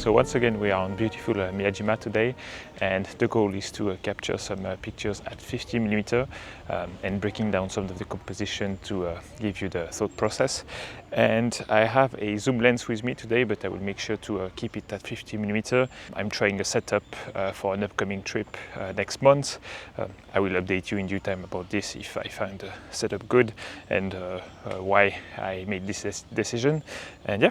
So once again we are on beautiful Miyajima today, and the goal is to capture some pictures at 50mm and breaking down some of the composition to give you the thought process. And I have a zoom lens with me today, but I will make sure to keep it at 50mm. I'm trying a setup for an upcoming trip next month. I will update you in due time about this if I find the setup good and why I made this decision. And yeah,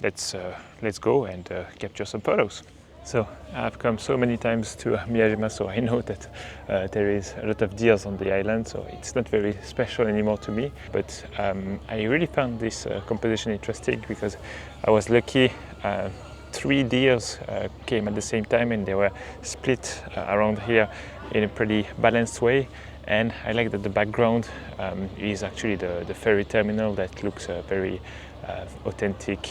let's go and capture some photos. So I've come so many times to Miyajima, so I know that there is a lot of deers on the island, so it's not very special anymore to me. But I really found this composition interesting because I was lucky. 3 deers came at the same time, and they were split around here in a pretty balanced way. And I like that the background is actually the ferry terminal that looks very authentic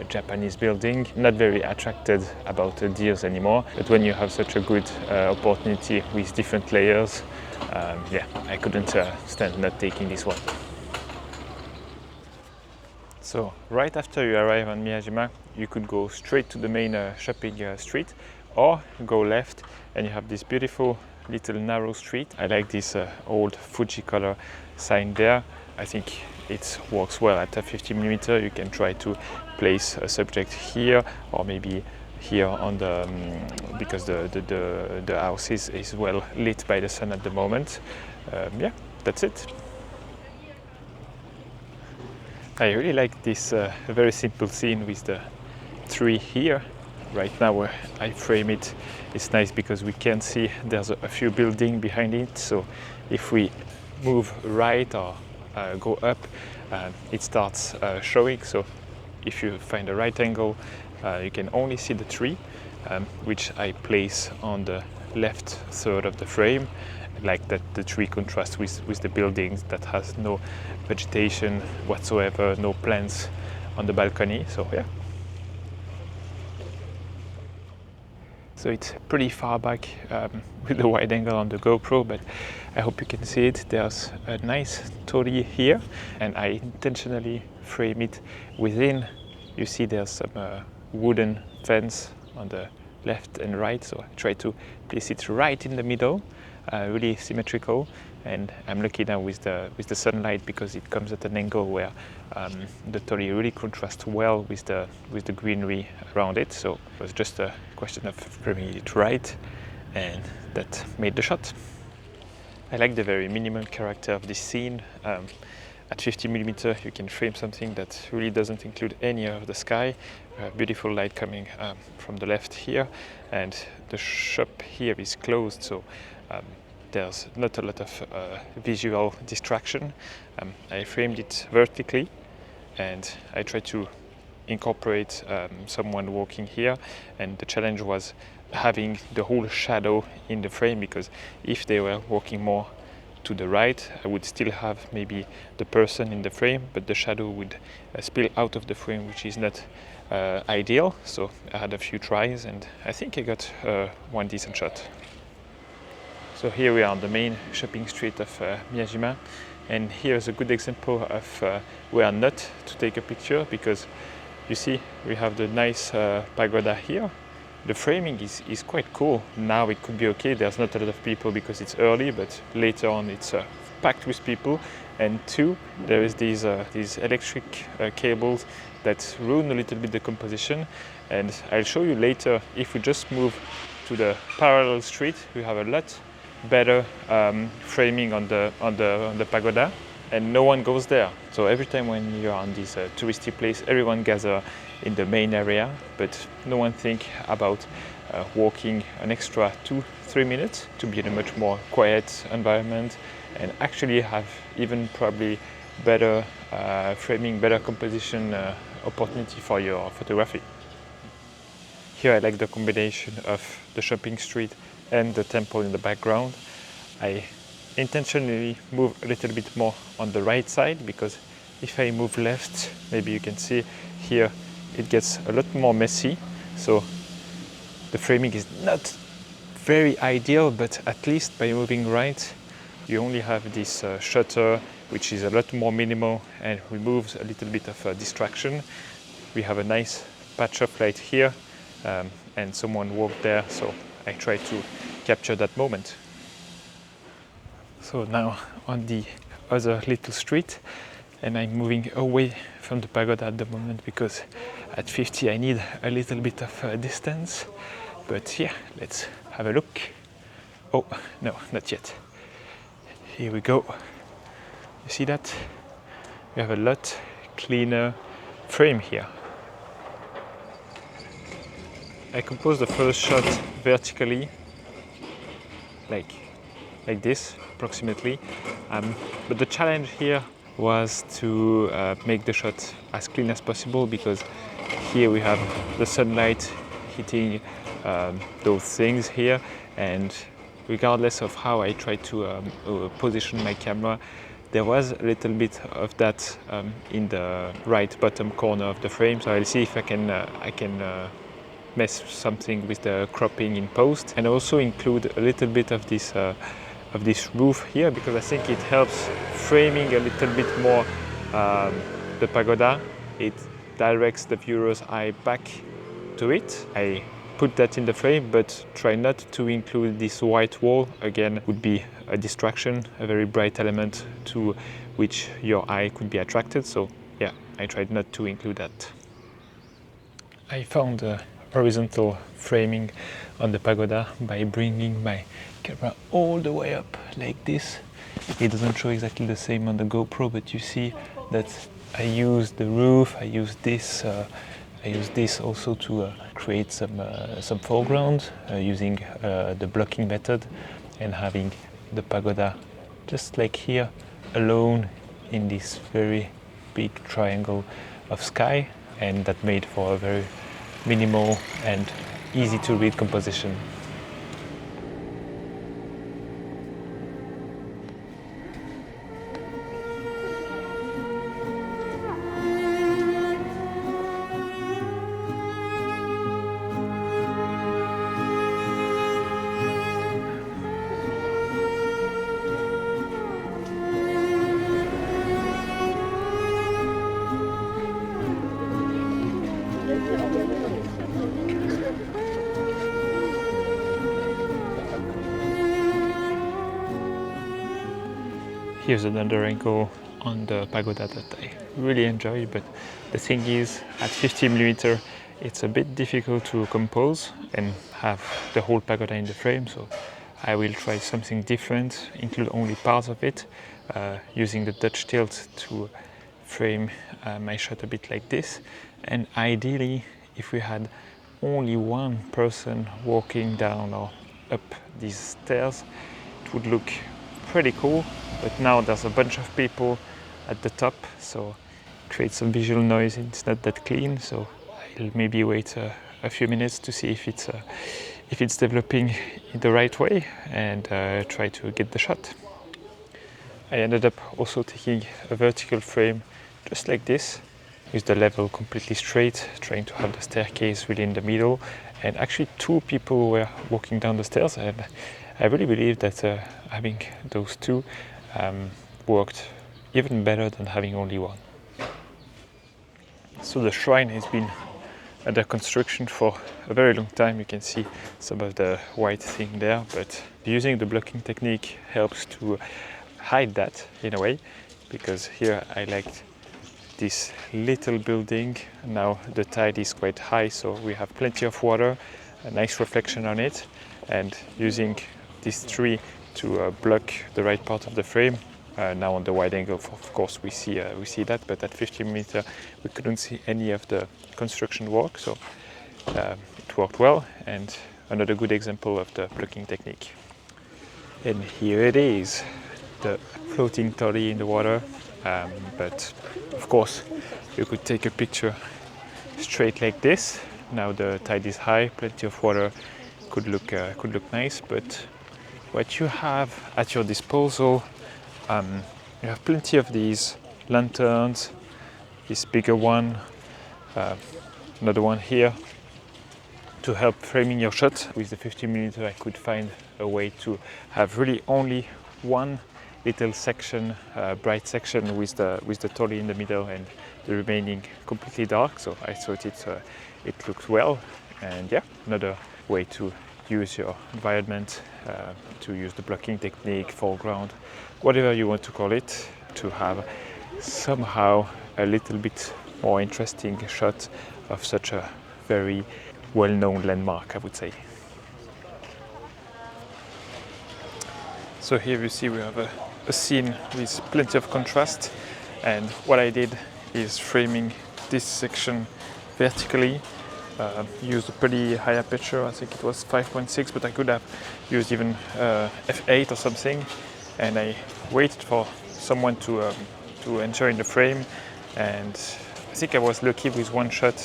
Japanese building. Not very attracted about deers anymore, but when you have such a good opportunity with different layers, yeah, I couldn't stand not taking this one. So right after you arrive on Miyajima, you could go straight to the main shopping street, or go left and you have this beautiful little narrow street. I like this old Fuji color sign there. I think it works well at a 50mm. You can try to place a subject here, or maybe here on the because the house is well lit by the sun at the moment. Yeah, that's it. I really like this very simple scene with the tree here. Right now where I frame it, it's nice because we can see there's a few buildings behind it. So if we move right or go up, it starts showing. So if you find the right angle, you can only see the tree, which I place on the left third of the frame. Like that the tree contrasts with the buildings that has no vegetation whatsoever, no plants on the balcony. So yeah. So it's pretty far back with the wide angle on the GoPro, but I hope you can see it. There's a nice torii here, and I intentionally frame it within. You see there's some wooden fence on the left and right, so I try to place it right in the middle. Really symmetrical, and I'm lucky now with the sunlight because it comes at an angle where the torii really contrasts well with the greenery around it. So it was just a question of framing it right, and that made the shot. I like the very minimal character of this scene. At 50mm you can frame something that really doesn't include any of the sky. Beautiful light coming from the left here, and the shop here is closed, so there's not a lot of visual distraction. I framed it vertically, and I tried to incorporate someone walking here, and the challenge was having the whole shadow in the frame, because if they were walking more to the right, I would still have maybe the person in the frame, but the shadow would spill out of the frame, which is not ideal. So I had a few tries, and I think I got one decent shot. So here we are on the main shopping street of Miyajima, and here's a good example of where not to take a picture, because you see we have the nice pagoda here. The framing is quite cool. Now it could be okay, there's not a lot of people because it's early, but later on it's packed with people. And 2, there is these electric cables that ruin a little bit the composition, and I'll show you later. If we just move to the parallel street, we have a lot better framing on the pagoda, and no one goes there. So every time when you're on this touristy place, everyone gather in the main area, but no one think about walking an extra 2-3 minutes to be in a much more quiet environment and actually have even probably better framing, better composition opportunity for your photography. Here I like the combination of the shopping street and the temple in the background. I intentionally move a little bit more on the right side, because if I move left, maybe you can see here it gets a lot more messy. So the framing is not very ideal, but at least by moving right, you only have this shutter, which is a lot more minimal and removes a little bit of distraction. We have a nice patch of light here, and someone walked there, so I tried to capture that moment. So now on the other little street, and I'm moving away from the pagoda at the moment because at 50 I need a little bit of distance. But yeah, let's have a look. Oh, no, not yet. Here we go. You see that? We have a lot cleaner frame here. I composed the first shot vertically, like this, approximately. But the challenge here was to make the shot as clean as possible, because here we have the sunlight hitting those things here, and regardless of how I tried to position my camera, there was a little bit of that in the right bottom corner of the frame. So I'll see if I can mess something with the cropping in post, and also include a little bit of this roof here, because I think it helps framing a little bit more the pagoda. It directs the viewer's eye back to it. I put that in the frame, but try not to include this white wall. Again, would be a distraction, a very bright element to which your eye could be attracted. So yeah, I tried not to include that. I found horizontal framing on the pagoda by bringing my camera all the way up like this. It doesn't show exactly the same on the GoPro, but you see that I use the roof, I use this also to create some foreground using the blocking method, and having the pagoda just like here, alone in this very big triangle of sky, and that made for a very minimal and easy to read composition. Here's another angle on the pagoda that I really enjoyed, but the thing is, at 50mm it's a bit difficult to compose and have the whole pagoda in the frame, so I will try something different, include only parts of it, using the Dutch tilt to frame my shot a bit like this. And ideally, if we had only one person walking down or up these stairs, it would look pretty cool. But now there's a bunch of people at the top, so it creates some visual noise. It's not that clean, so I'll maybe wait a few minutes to see if it's developing in the right way, and try to get the shot. I ended up also taking a vertical frame just like this, with the level completely straight, trying to have the staircase really in the middle, and actually two people were walking down the stairs, and I really believe that having those two worked even better than having only one. So the shrine has been under construction for a very long time. You can see some of the white thing there, but using the blocking technique helps to hide that in a way, because here I liked this little building. Now the tide is quite high, so we have plenty of water, a nice reflection on it, and using this tree to block the right part of the frame. Now on the wide angle, of course, we see that, but at 50mm we couldn't see any of the construction work, so it worked well, and another good example of the blocking technique. And here it is, the floating torii in the water, but of course you could take a picture straight like this. Now the tide is high, plenty of water, could look nice, but what you have at your disposal, you have plenty of these lanterns, this bigger one, another one here, to help framing your shot. With the 50mm I could find a way to have really only one little section, bright section with the torii in the middle, and the remaining completely dark. So I thought it looked well, And yeah, another way to use your environment, to use the blocking technique, foreground, whatever you want to call it, to have somehow a little bit more interesting shot of such a very well-known landmark, I would say. So here you see we have a scene with plenty of contrast, and what I did is framing this section vertically. Used a pretty high aperture, I think it was 5.6, but I could have used even f8 or something, and I waited for someone to enter in the frame, and I think I was lucky with one shot,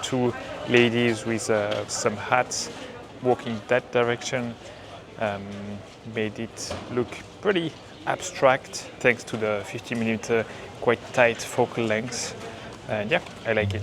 two ladies with some hats walking that direction, made it look pretty abstract thanks to the 50mm quite tight focal length, and yeah, I like it.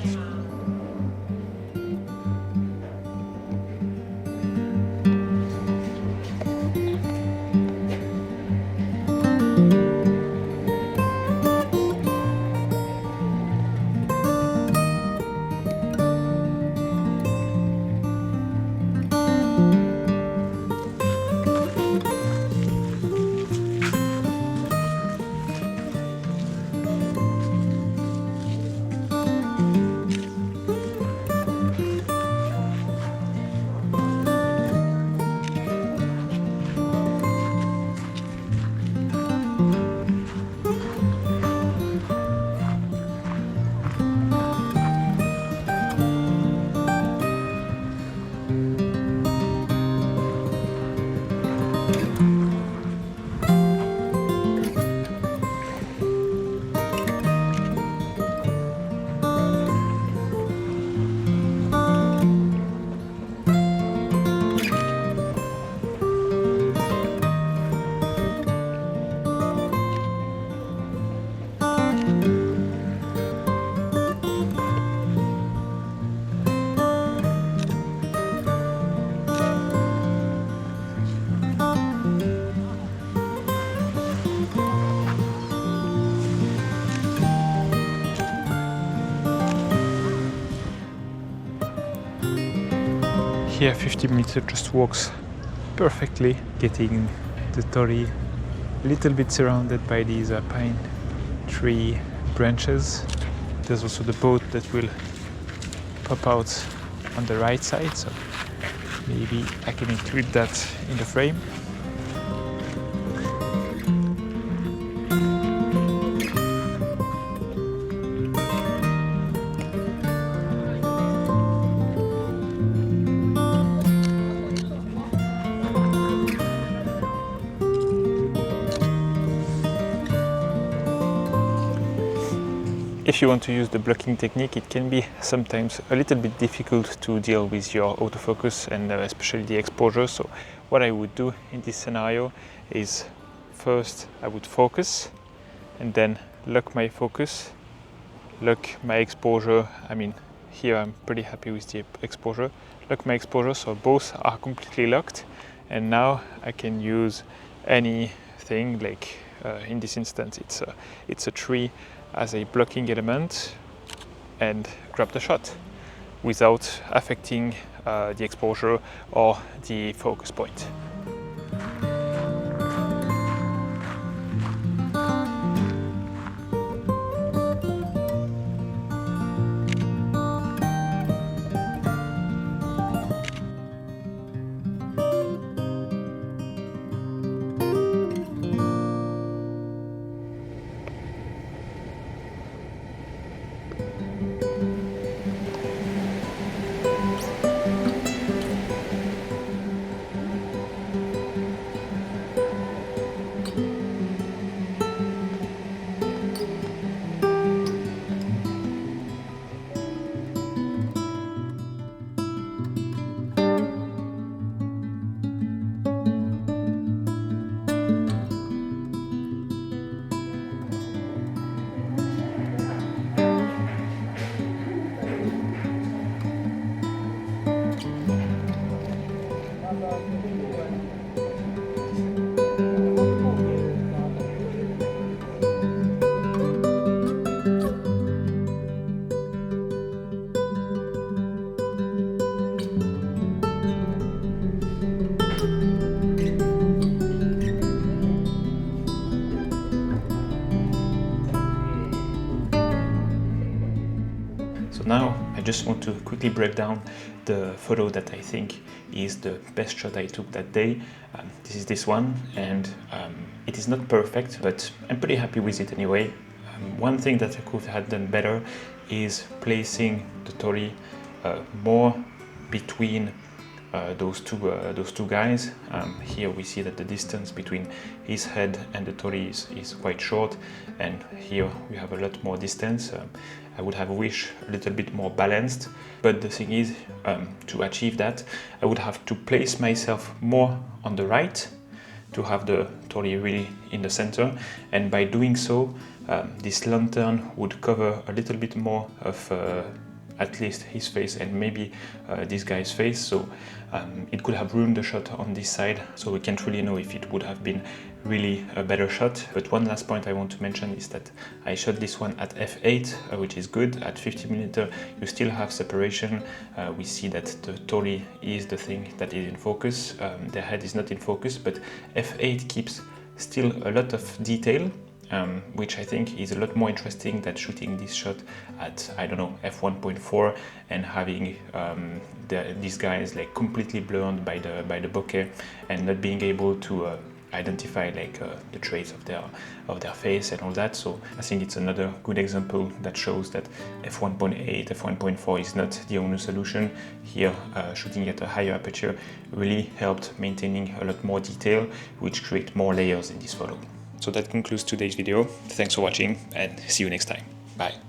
Here 50mm just works perfectly, getting the torii a little bit surrounded by these pine tree branches. There's also the boat that will pop out on the right side, so maybe I can include that in the frame. If you want to use the blocking technique, it can be sometimes a little bit difficult to deal with your autofocus and especially the exposure. So what I would do in this scenario is first I would focus and then lock my focus, lock my exposure. I mean, here I'm pretty happy with the exposure. Lock my exposure so both are completely locked, and now I can use anything, like in this instance it's a tree as a blocking element, and grab the shot without affecting the exposure or the focus point. just want to quickly break down the photo that I think is the best shot I took that day. This is this one, and it is not perfect, but I'm pretty happy with it anyway. One thing that I could have done better is placing the Torii more between those two guys. Here we see that the distance between his head and the Torii is quite short, and here we have a lot more distance. I would have wished a little bit more balanced, but the thing is, to achieve that, I would have to place myself more on the right to have the Torii really in the center, and by doing so, this lantern would cover a little bit more of at least his face and maybe this guy's face, so it could have ruined the shot on this side, so we can't really know if it would have been really a better shot. But one last point I want to mention is that I shot this one at f8, which is good. At 50mm you still have separation. We see that the Torii is the thing that is in focus, their head is not in focus, but f8 keeps still a lot of detail, which I think is a lot more interesting than shooting this shot at, I don't know, f1.4 and having these guys like completely blurred by the bokeh and not being able to identify like the traits of their face and all that. So I think it's another good example that shows that f1.8, f1.4 is not the only solution. Here, shooting at a higher aperture really helped maintaining a lot more detail, which create more layers in this photo. So that concludes today's video. Thanks for watching and see you next time. Bye.